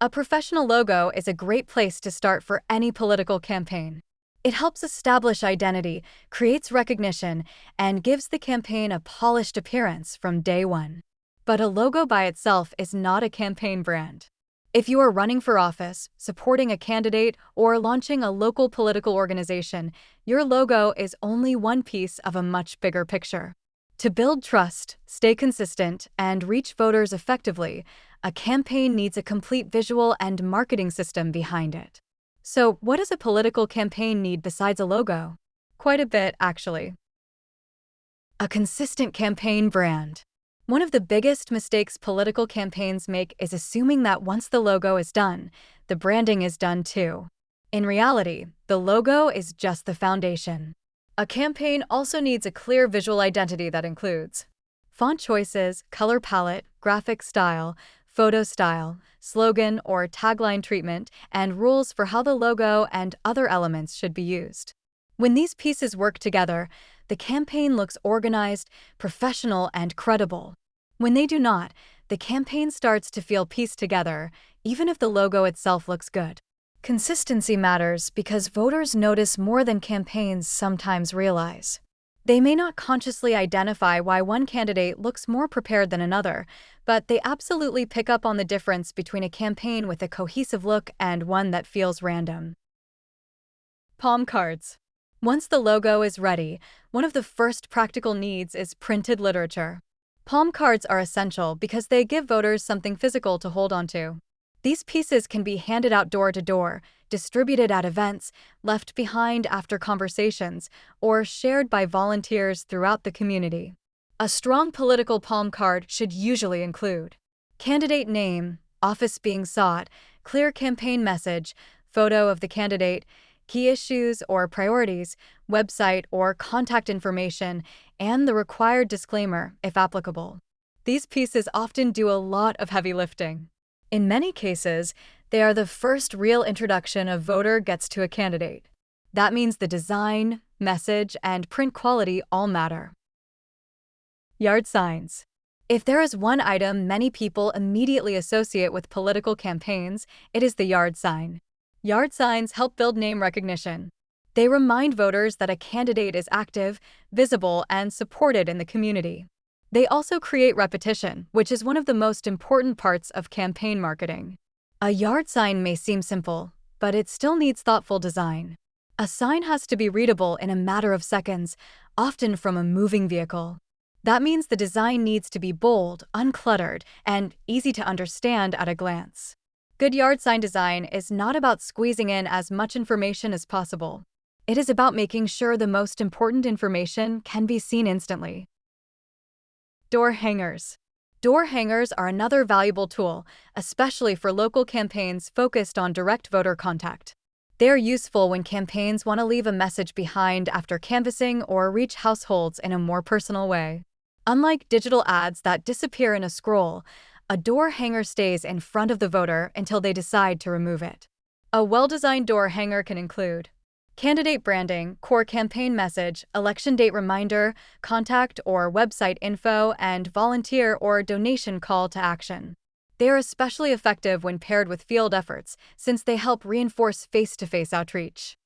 A professional logo is a great place to start for any political campaign. It helps establish identity, creates recognition, and gives the campaign a polished appearance from day one. But a logo by itself is not a campaign brand. If you are running for office, supporting a candidate, or launching a local political organization, your logo is only one piece of a much bigger picture. To build trust, stay consistent, and reach voters effectively, a campaign needs a complete visual and marketing system behind it. So, what does a political campaign need besides a logo? Quite a bit, actually. A consistent campaign brand. One of the biggest mistakes political campaigns make is assuming that once the logo is done, the branding is done too. In reality, the logo is just the foundation. A campaign also needs a clear visual identity that includes font choices, color palette, graphic style, photo style, slogan or tagline treatment, and rules for how the logo and other elements should be used. When these pieces work together, the campaign looks organized, professional, and credible. When they do not, the campaign starts to feel pieced together, even if the logo itself looks good. Consistency matters because voters notice more than campaigns sometimes realize. They may not consciously identify why one candidate looks more prepared than another, but they absolutely pick up on the difference between a campaign with a cohesive look and one that feels random. Palm cards. Once the logo is ready, one of the first practical needs is printed literature. Palm cards are essential because they give voters something physical to hold onto. These pieces can be handed out door to door, distributed at events, left behind after conversations, or shared by volunteers throughout the community. A strong political palm card should usually include candidate name, office being sought, clear campaign message, photo of the candidate, key issues or priorities, website or contact information, and the required disclaimer, if applicable. These pieces often do a lot of heavy lifting. In many cases, they are the first real introduction a voter gets to a candidate. That means the design, message, and print quality all matter. Yard signs. If there is one item many people immediately associate with political campaigns, it is the yard sign. Yard signs help build name recognition. They remind voters that a candidate is active, visible, and supported in the community. They also create repetition, which is one of the most important parts of campaign marketing. A yard sign may seem simple, but it still needs thoughtful design. A sign has to be readable in a matter of seconds, often from a moving vehicle. That means the design needs to be bold, uncluttered, and easy to understand at a glance. Good yard sign design is not about squeezing in as much information as possible. It is about making sure the most important information can be seen instantly. Door hangers. Door hangers are another valuable tool, especially for local campaigns focused on direct voter contact. They are useful when campaigns want to leave a message behind after canvassing or reach households in a more personal way. Unlike digital ads that disappear in a scroll, a door hanger stays in front of the voter until they decide to remove it. A well-designed door hanger can include candidate branding, core campaign message, election date reminder, contact or website info, and volunteer or donation call to action. They are especially effective when paired with field efforts, since they help reinforce face-to-face outreach.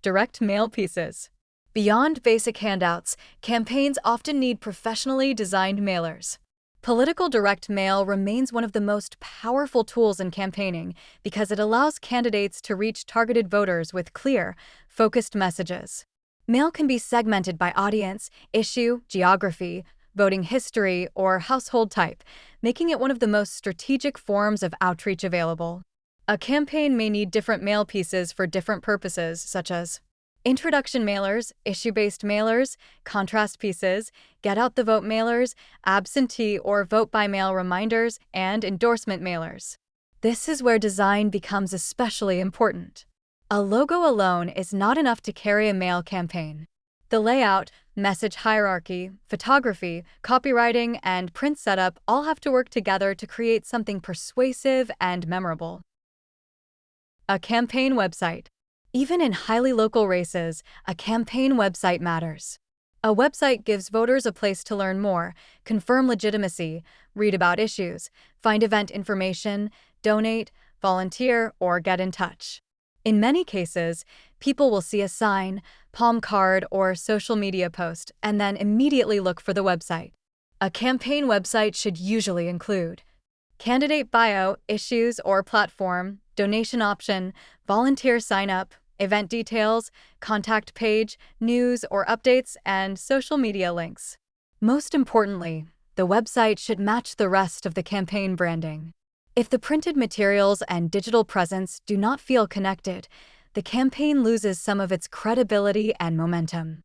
Direct mail pieces. Beyond basic handouts, campaigns often need professionally designed mailers. Political direct mail remains one of the most powerful tools in campaigning because it allows candidates to reach targeted voters with clear, focused messages. Mail can be segmented by audience, issue, geography, voting history, or household type, making it one of the most strategic forms of outreach available. A campaign may need different mail pieces for different purposes, such as introduction mailers, issue-based mailers, contrast pieces, get-out-the-vote mailers, absentee or vote-by-mail reminders, and endorsement mailers. This is where design becomes especially important. A logo alone is not enough to carry a mail campaign. The layout, message hierarchy, photography, copywriting, and print setup all have to work together to create something persuasive and memorable. A campaign website. Even in highly local races, a campaign website matters. A website gives voters a place to learn more, confirm legitimacy, read about issues, find event information, donate, volunteer, or get in touch. In many cases, people will see a sign, palm card, or social media post and then immediately look for the website. A campaign website should usually include candidate bio, issues or platform, donation option, volunteer sign-up, event details, contact page, news or updates, and social media links. Most importantly, the website should match the rest of the campaign branding. If the printed materials and digital presence do not feel connected, the campaign loses some of its credibility and momentum.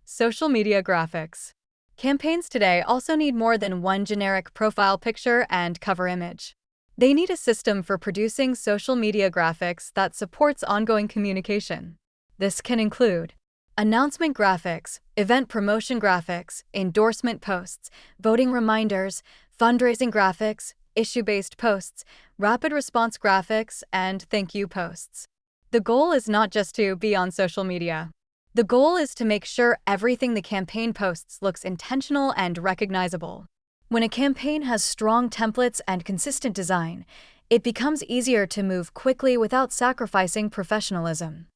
Social media graphics. Campaigns today also need more than one generic profile picture and cover image. They need a system for producing social media graphics that supports ongoing communication. This can include announcement graphics, event promotion graphics, endorsement posts, voting reminders, fundraising graphics, issue-based posts, rapid response graphics, and thank you posts. The goal is not just to be on social media. The goal is to make sure everything the campaign posts looks intentional and recognizable. When a campaign has strong templates and consistent design, it becomes easier to move quickly without sacrificing professionalism.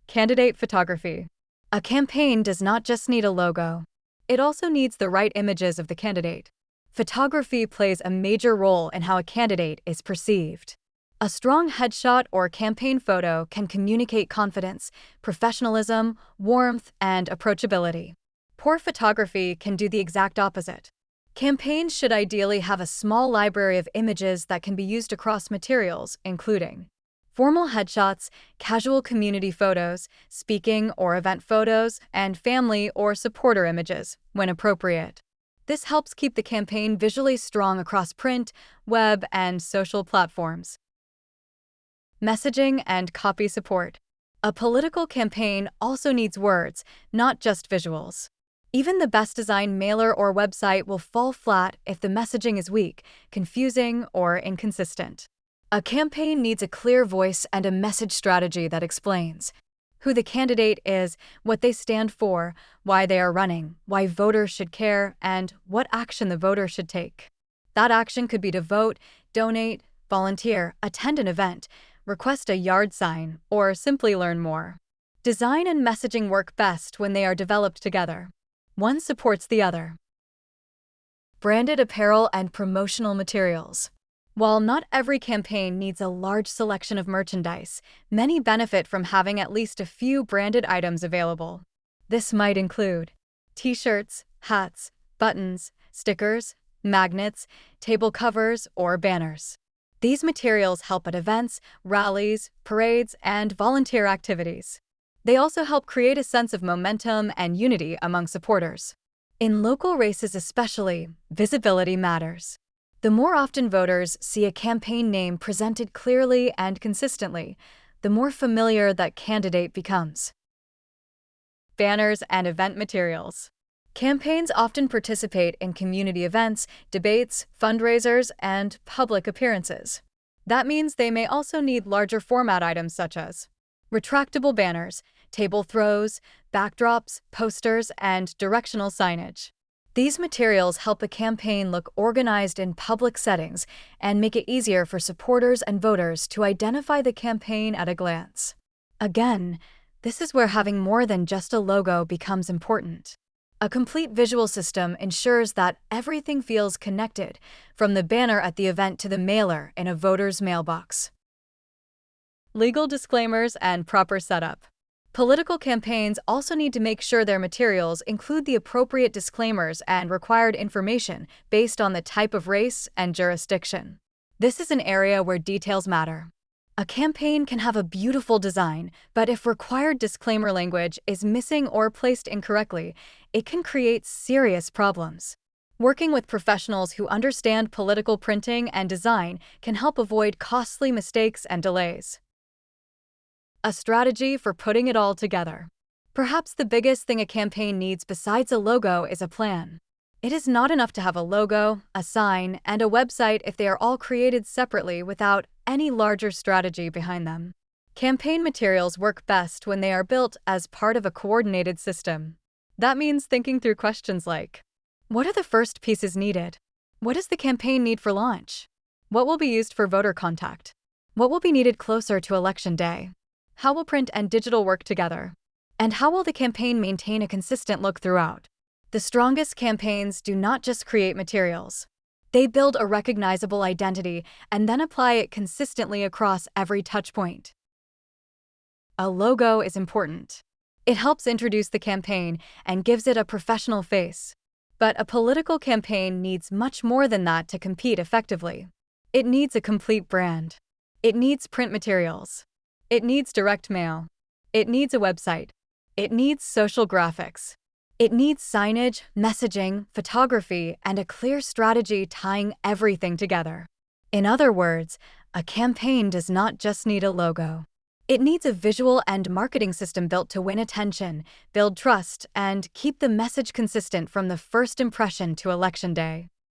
Candidate photography. A campaign does not just need a logo. It also needs the right images of the candidate. Photography plays a major role in how a candidate is perceived. A strong headshot or campaign photo can communicate confidence, professionalism, warmth, and approachability. Poor photography can do the exact opposite. Campaigns should ideally have a small library of images that can be used across materials, including formal headshots, casual community photos, speaking or event photos, and family or supporter images, when appropriate. This helps keep the campaign visually strong across print, web, and social platforms. Messaging and copy support. A political campaign also needs words, not just visuals. Even the best designed mailer or website will fall flat if the messaging is weak, confusing, or inconsistent. A campaign needs a clear voice and a message strategy that explains who the candidate is, what they stand for, why they are running, why voters should care, and what action the voter should take. That action could be to vote, donate, volunteer, attend an event, request a yard sign, or simply learn more. Design and messaging work best when they are developed together. One supports the other. Branded apparel and promotional materials. While not every campaign needs a large selection of merchandise, many benefit from having at least a few branded items available. This might include t-shirts, hats, buttons, stickers, magnets, table covers, or banners. These materials help at events, rallies, parades, and volunteer activities. They also help create a sense of momentum and unity among supporters. In local races especially, visibility matters. The more often voters see a campaign name presented clearly and consistently, the more familiar that candidate becomes. Banners and event materials. Campaigns often participate in community events, debates, fundraisers, and public appearances. That means they may also need larger format items such as retractable banners, table throws, backdrops, posters, and directional signage. These materials help a campaign look organized in public settings and make it easier for supporters and voters to identify the campaign at a glance. Again, this is where having more than just a logo becomes important. A complete visual system ensures that everything feels connected, from the banner at the event to the mailer in a voter's mailbox. Legal disclaimers and proper setup. Political campaigns also need to make sure their materials include the appropriate disclaimers and required information based on the type of race and jurisdiction. This is an area where details matter. A campaign can have a beautiful design, but if required disclaimer language is missing or placed incorrectly, it can create serious problems. Working with professionals who understand political printing and design can help avoid costly mistakes and delays. A strategy for putting it all together. Perhaps the biggest thing a campaign needs besides a logo is a plan. It is not enough to have a logo, a sign, and a website if they are all created separately without any larger strategy behind them. Campaign materials work best when they are built as part of a coordinated system. That means thinking through questions like, what are the first pieces needed? What does the campaign need for launch? What will be used for voter contact? What will be needed closer to election day? How will print and digital work together? And how will the campaign maintain a consistent look throughout? The strongest campaigns do not just create materials. They build a recognizable identity and then apply it consistently across every touchpoint. A logo is important. It helps introduce the campaign and gives it a professional face. But a political campaign needs much more than that to compete effectively. It needs a complete brand. It needs print materials. It needs direct mail. It needs a website. It needs social graphics. It needs signage, messaging, photography, and a clear strategy tying everything together. In other words, a campaign does not just need a logo. It needs a visual and marketing system built to win attention, build trust, and keep the message consistent from the first impression to election day.